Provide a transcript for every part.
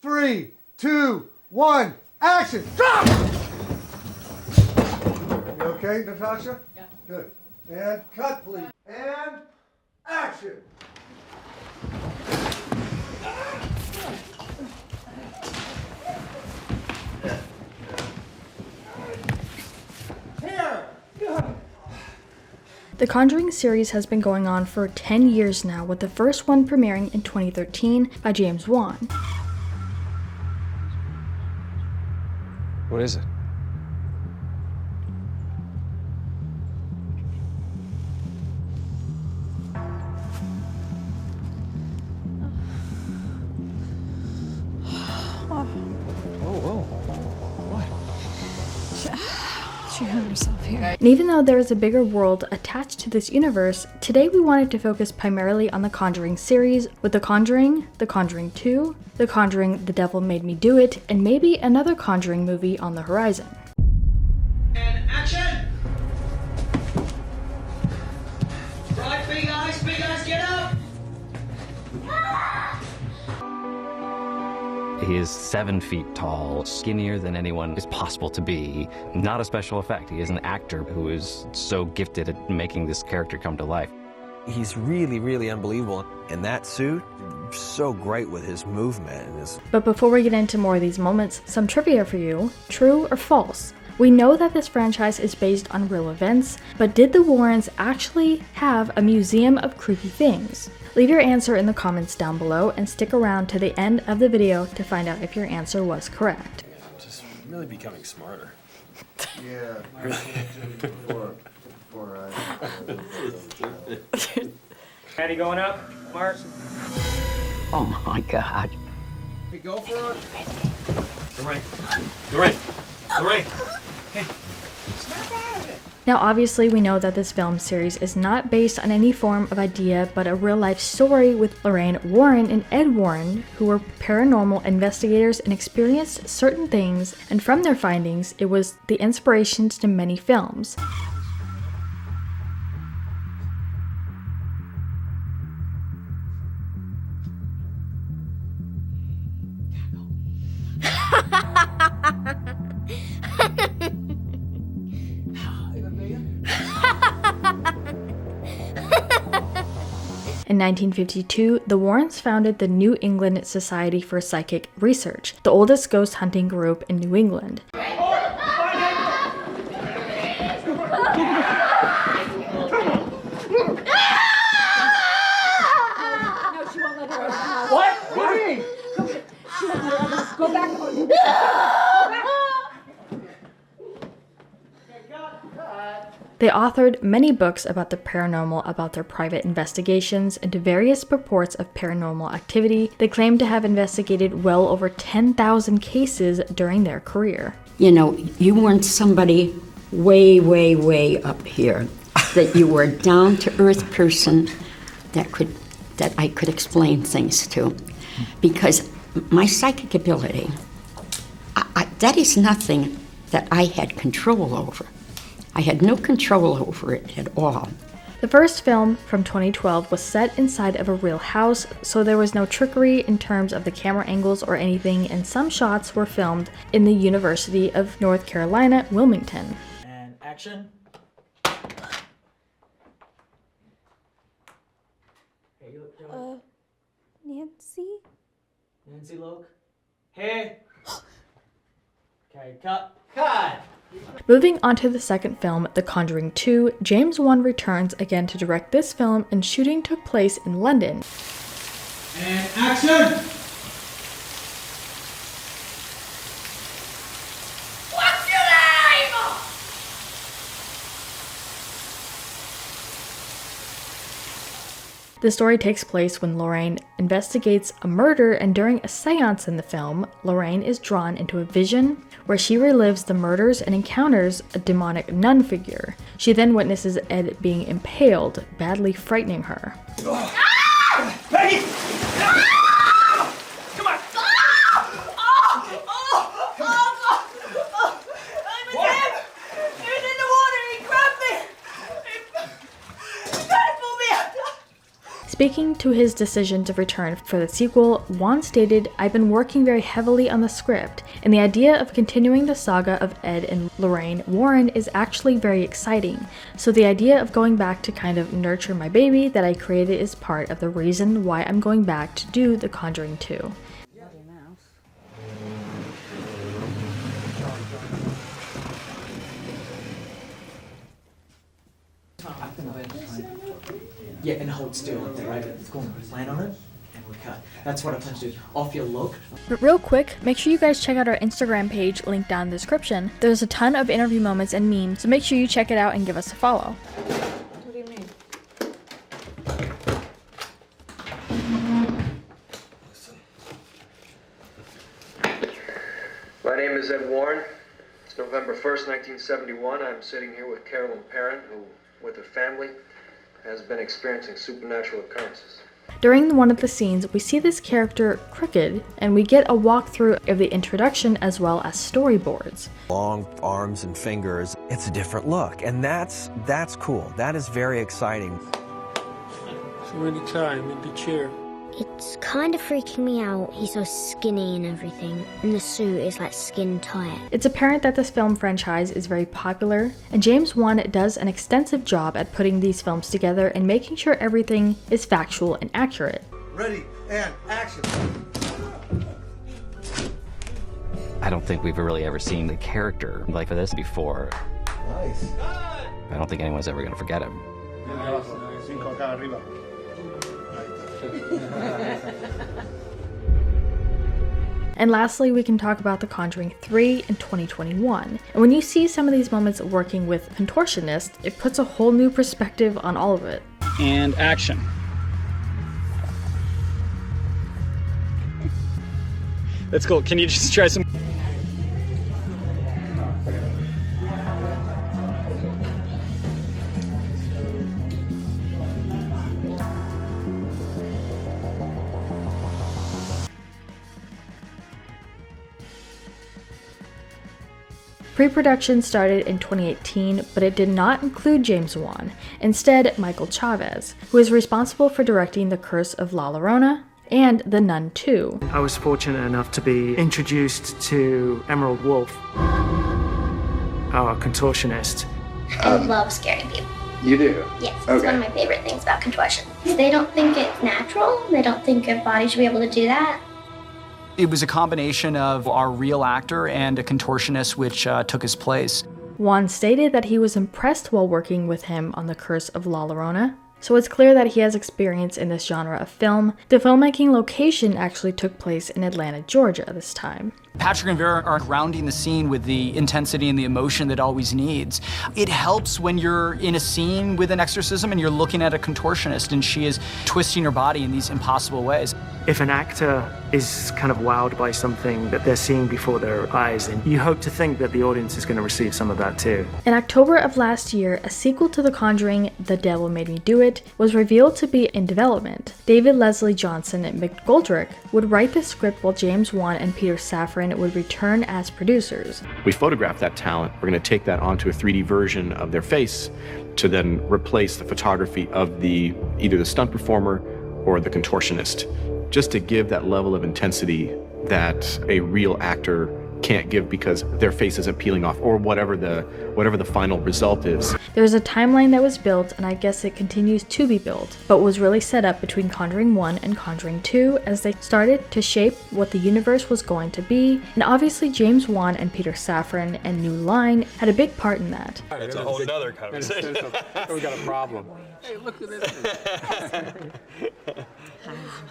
3, 2, 1, action! Drop! You okay, Natasha? Yeah. Good. And cut, please. And action! Here! The Conjuring series has been going on for 10 years now, with the first one premiering in 2013 by James Wan. What is it? She hurt herself here. And even though there is a bigger world attached to this universe, today we wanted to focus primarily on the Conjuring series, with The Conjuring, The Conjuring 2, The Conjuring The Devil Made Me Do It, and maybe another Conjuring movie on the horizon. And action! Right, big eyes, get up! He is 7 feet tall, skinnier than anyone is possible to be. Not a special effect. He is an actor who is so gifted at making this character come to life. He's really, really unbelievable. And that suit, so great with his movement. And his... But before we get into more of these moments, some trivia for you. True or false? We know that this franchise is based on real events, but did the Warrens actually have a museum of creepy things? Leave your answer in the comments down below and stick around to the end of the video to find out if your answer was correct. I'm just really becoming smarter. Yeah. Before Patty going up, Mark. Oh my God. We go for it. Lorraine. Hey, snap out of it. Now obviously we know that this film series is not based on any form of idea, but a real life story with Lorraine Warren and Ed Warren, who were paranormal investigators and experienced certain things, and from their findings, it was the inspirations to many films. In 1952, the Warrens founded the New England Society for Psychic Research, the oldest ghost hunting group in New England. Go back. They authored many books about the paranormal, about their private investigations into various reports of paranormal activity. They claim to have investigated well over 10,000 cases during their career. You know, you weren't somebody way, way, way up here. That you were a down-to-earth person that I could explain things to. Because my psychic ability, that is nothing that I had control over. I had no control over it at all. The first film from 2012 was set inside of a real house, so there was no trickery in terms of the camera angles or anything, and some shots were filmed in the University of North Carolina, Wilmington. And action. Hey, you look, Joey. Nancy? Nancy Loke. Hey. Okay, cut. Moving on to the second film, The Conjuring 2, James Wan returns again to direct this film, and shooting took place in London. And action! What's your name? The story takes place when Lorraine investigates a murder, and during a seance in the film, Lorraine is drawn into a vision where she relives the murders and encounters a demonic nun figure. She then witnesses Ed being impaled, badly frightening her. Peggy! Come on! I'm with him! He was in the water! He grabbed me! He tried to pull me out! Speaking to his decision to return for the sequel, Wan stated, "I've been working very heavily on the script, and the idea of continuing the saga of Ed and Lorraine Warren is actually very exciting. So the idea of going back to kind of nurture my baby that I created is part of the reason why I'm going back to do The Conjuring 2. Yeah, and hold still like that, right? Let's go and plan on it, and we cut. That's what I plan to do. Off your look. But real quick, make sure you guys check out our Instagram page, linked down in the description. There's a ton of interview moments and memes, so make sure you check it out and give us a follow. What do you mean? My name is Ed Warren. It's November 1st, 1971. I'm sitting here with Carolyn Parent, who, with her family, has been experiencing supernatural occurrences. During one of the scenes, we see this character, Crooked, and we get a walkthrough of the introduction as well as storyboards. Long arms and fingers, it's a different look, and that's cool. That is very exciting. So anytime in the chair. It's kind of freaking me out. He's so skinny and everything, and the suit is like skin tight. It's apparent that this film franchise is very popular, and James Wan does an extensive job at putting these films together and making sure everything is factual and accurate. Ready, and action. I don't think we've really ever seen the character like this before. Nice. I don't think anyone's ever going to forget him. And lastly, we can talk about The Conjuring 3 in 2021. And when you see some of these moments working with contortionists, it puts a whole new perspective on all of it. And action. That's cool. Can you just try some? Pre-production started in 2018, but it did not include James Wan. Instead, Michael Chaves, who is responsible for directing The Curse of La Llorona and The Nun 2. I was fortunate enough to be introduced to Emerald Wolf, our contortionist. I love scaring people. You do? Yes, it's one of my favorite things about contortion. They don't think it's natural. They don't think a body should be able to do that. It was a combination of our real actor and a contortionist which took his place. Wan stated that he was impressed while working with him on The Curse of La Llorona, so it's clear that he has experience in this genre of film. The filmmaking location actually took place in Atlanta, Georgia this time. Patrick and Vera are grounding the scene with the intensity and the emotion that it always needs. It helps when you're in a scene with an exorcism and you're looking at a contortionist and she is twisting her body in these impossible ways. If an actor is kind of wowed by something that they're seeing before their eyes, then you hope to think that the audience is going to receive some of that too. In October of last year, a sequel to The Conjuring, The Devil Made Me Do It, was revealed to be in development. David Leslie Johnson and McGoldrick would write the script while James Wan and Peter Safran would return as producers. We photographed that talent. We're going to take that onto a 3D version of their face to then replace the photography of either the stunt performer or the contortionist, just to give that level of intensity that a real actor can't give because their face isn't peeling off, or whatever the final result is. There's a timeline that was built, and I guess it continues to be built, but was really set up between Conjuring 1 and Conjuring 2 as they started to shape what the universe was going to be, and obviously James Wan and Peter Safran and New Line had a big part in that. That's a whole nother conversation. We got a problem. Hey, look at this.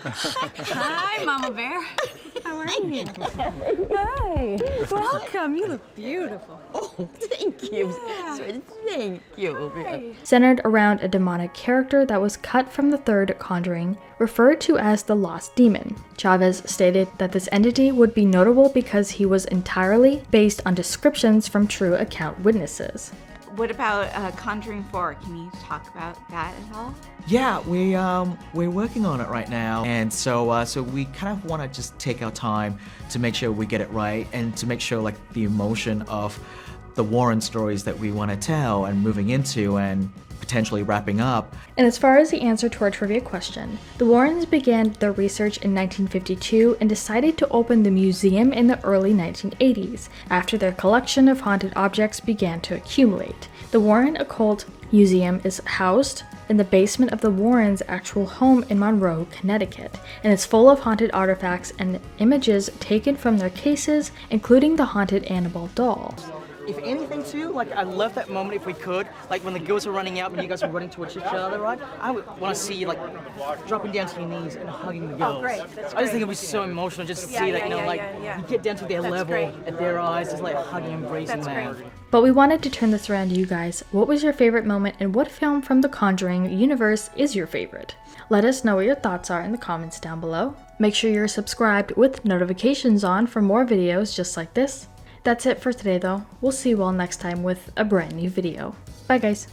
Hi, Mama Bear. How are you? Hi. Welcome. You look beautiful. Oh, thank you. Yeah. Thank you. Hi. Centered around a demonic character that was cut from the third Conjuring, referred to as the Lost Demon. Chaves stated that this entity would be notable because he was entirely based on descriptions from true account witnesses. What about Conjuring 4? Can you talk about that at all? Yeah, we're working on it right now, and so we kind of want to just take our time to make sure we get it right, and to make sure like the emotion of the Warren stories that we want to tell and moving into, and potentially wrapping up. And as far as the answer to our trivia question, the Warrens began their research in 1952 and decided to open the museum in the early 1980s, after their collection of haunted objects began to accumulate. The Warren Occult Museum is housed in the basement of the Warrens' actual home in Monroe, Connecticut, and is full of haunted artifacts and images taken from their cases, including the haunted Annabelle doll. If anything too, like I love that moment if we could, like when the girls were running out and you guys were running towards each other, right? I would want to see you like dropping down to your knees and hugging the girls. Oh, great. That's I just think it was so emotional just to see that, you know, like you get down to their level at their eyes, just like hugging, embracing them. But we wanted to turn this around to you guys. What was your favorite moment and what film from the Conjuring universe is your favorite? Let us know what your thoughts are in the comments down below. Make sure you're subscribed with notifications on for more videos just like this. That's it for today though. We'll see you all next time with a brand new video. Bye guys.